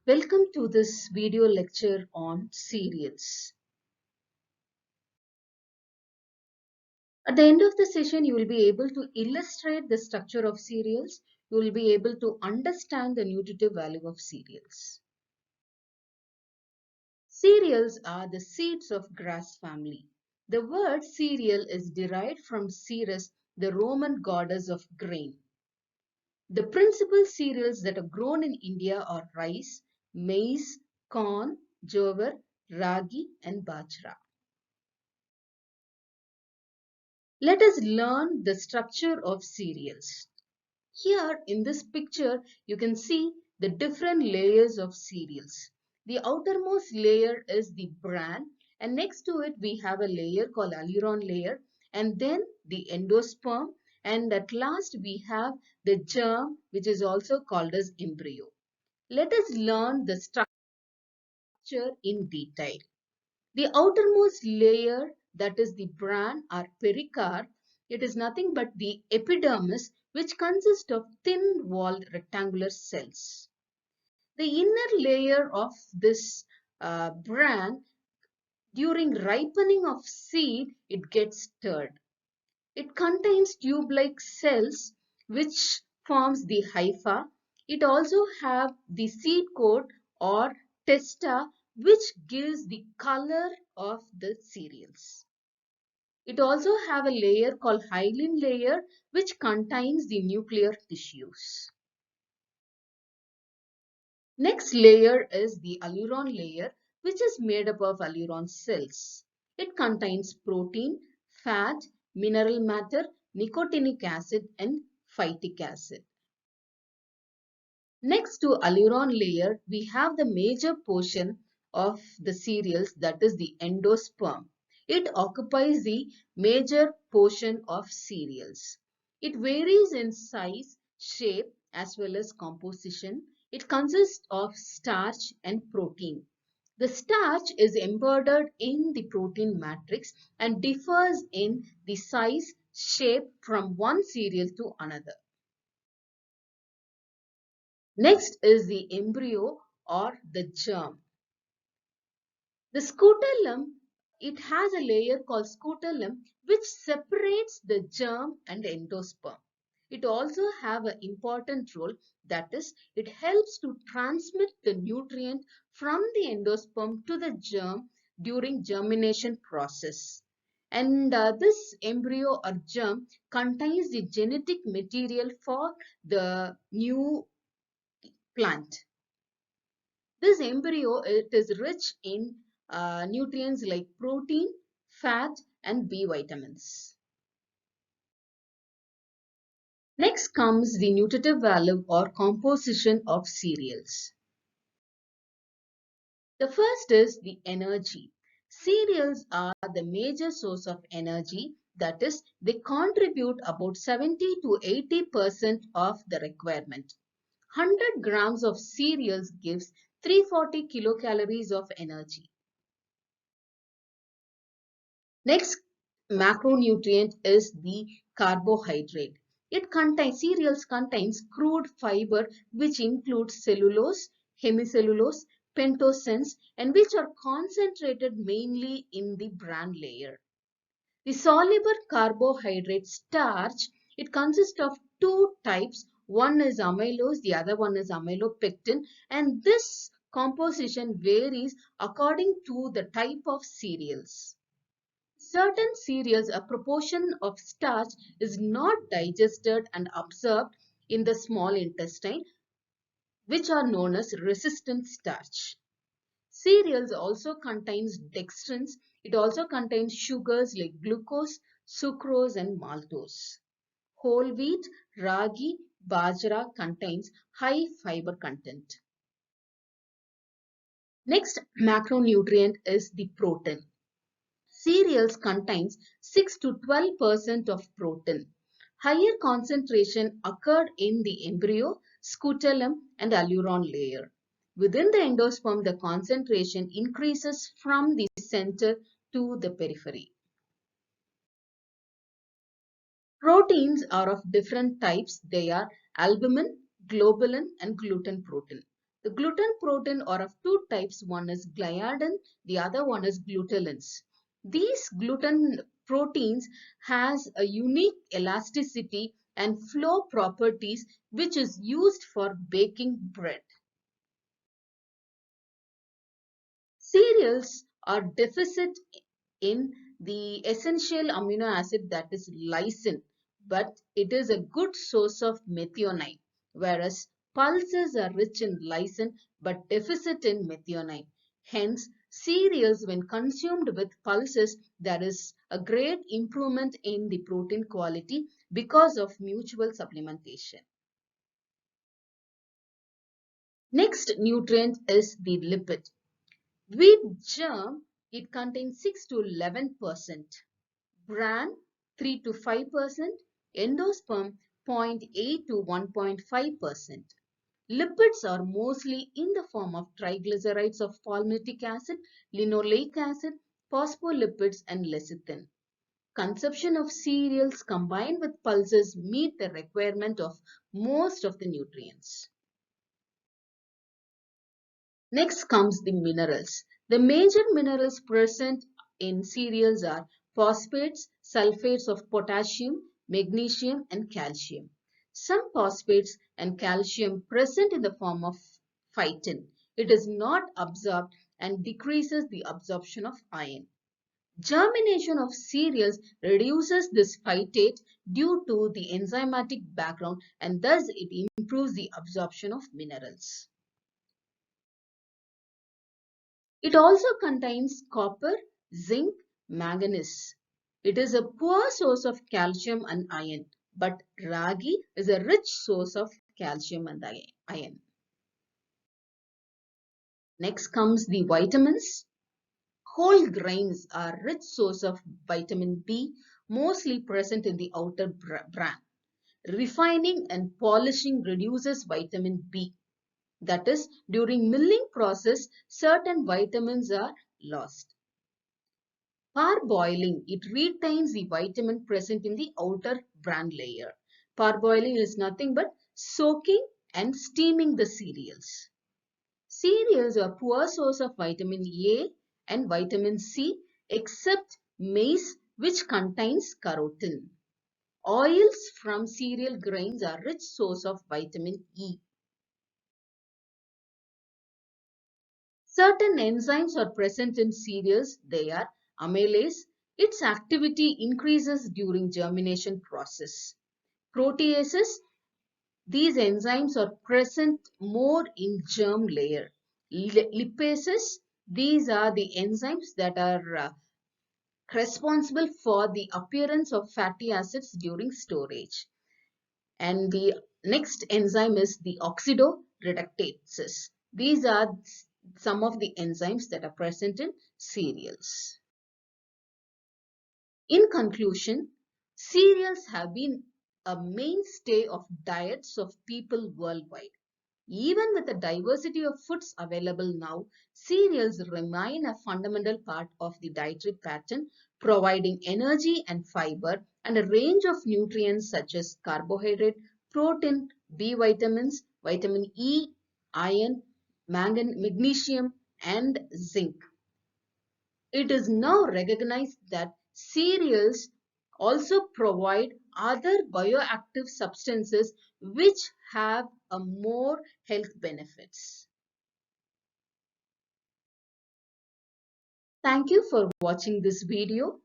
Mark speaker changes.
Speaker 1: Welcome to this video lecture on cereals. At the end of the session, you will be able to illustrate the structure of cereals. You will be able to understand the nutritive value of cereals. Cereals are the seeds of grass family. The word cereal is derived from Ceres, the Roman goddess of grain. The principal cereals that are grown in India are rice, maize, corn, jowar, ragi and bajra. Let us learn the structure of cereals. Here in this picture, you can see the different layers of cereals. The outermost layer is the bran, and next to it we have a layer called aleurone layer, and then the endosperm, and at last we have the germ, which is also called as embryo. Let us learn the structure in detail. The outermost layer, that is the bran or pericarp, it is nothing but the epidermis, which consists of thin-walled rectangular cells. The inner layer of this bran, during ripening of seed, it gets stirred. It contains tube-like cells which forms the hypha. It also have the seed coat or testa, which gives the color of the cereals. It also have a layer called hyaline layer, which contains the nuclear tissues. Next layer is the aleurone layer, which is made up of aleurone cells. It contains protein, fat, mineral matter, nicotinic acid and phytic acid. Next to aleurone layer, we have the major portion of the cereals, that is the endosperm. It occupies the major portion of cereals. It varies in size, shape as well as composition. It consists of starch and protein. The starch is embedded in the protein matrix and differs in the size, shape from one cereal to another. Next is the embryo or the germ. The scutellum, it has a layer called scutellum which separates the germ and endosperm. It also have an important role, that is, it helps to transmit the nutrient from the endosperm to the germ during germination process. And this embryo or germ contains the genetic material for the new plant. This embryo, it is rich in nutrients like protein, fat and B vitamins. Next comes the nutritive value or composition of cereals. The first is the energy. Cereals are the major source of energy, that is, they contribute about 70 to 80% of the requirement. 100 grams of cereals gives 340 kilocalories of energy. Next macronutrient is the carbohydrate. Cereals contains crude fiber which includes cellulose, hemicellulose, pentosense and which are concentrated mainly in the bran layer. The soluble carbohydrate starch, it consists of two types. One is amylose, the other one is amylopectin, and this composition varies according to the type of cereals. Certain cereals, a proportion of starch is not digested and absorbed in the small intestine, which are known as resistant starch. Cereals also contains dextrins. It also contains sugars like glucose, sucrose and maltose. Whole wheat, ragi, bajra contains high fiber content. Next macronutrient is the protein. Cereals contains 6 to 12% of protein. Higher concentration occurred in the embryo, scutellum and aleurone layer. Within the endosperm, the concentration increases from the center to the periphery. Proteins are of different types. They are albumin, globulin and gluten protein. The gluten protein are of two types. One is gliadin, the other one is glutenins. These gluten proteins has a unique elasticity and flow properties which is used for baking bread. Cereals are deficit in the essential amino acid that is lysine, but it is a good source of methionine, whereas pulses are rich in lysine but deficit in methionine. Hence, cereals when consumed with pulses, there is a great improvement in the protein quality because of mutual supplementation. Next nutrient is the lipid. Wheat germ, it contains 6 to 11%. Bran 3 to 5%, endosperm 0.8 to 1.5%. Lipids are mostly in the form of triglycerides of palmitic acid, linoleic acid, phospholipids and lecithin. Consumption of cereals combined with pulses meet the requirement of most of the nutrients. Next comes the minerals. The major minerals present in cereals are phosphates, sulfates of potassium, magnesium and calcium. Some phosphates and calcium present in the form of phytin. It is not absorbed and decreases the absorption of iron. Germination of cereals reduces this phytate due to the enzymatic background and thus it improves the absorption of minerals. It also contains copper, zinc, manganese. It is a poor source of calcium and iron, but ragi is a rich source of calcium and iron. Next comes the vitamins. Whole grains are rich source of vitamin B, mostly present in the outer bran. Refining and polishing reduces vitamin B. That is, during milling process, certain vitamins are lost. Parboiling, it retains the vitamin present in the outer bran layer. Parboiling is nothing but soaking and steaming the cereals. Cereals are poor source of vitamin A and vitamin C except maize which contains carotene. Oils from cereal grains are rich source of vitamin E. Certain enzymes are present in cereals. They are amylase. Its activity increases during germination process. Proteases. These enzymes are present more in germ layer. Lipases. These are the enzymes that are responsible for the appearance of fatty acids during storage. And the next enzyme is the oxidoreductases. These are some of the enzymes that are present in cereals. In conclusion, cereals have been a mainstay of diets of people worldwide. Even with the diversity of foods available now, cereals remain a fundamental part of the dietary pattern, providing energy and fiber and a range of nutrients such as carbohydrate, protein, B vitamins, vitamin E, iron, magnesium, and zinc. It is now recognized that cereals also provide other bioactive substances which have a more health benefits. Thank you for watching this video.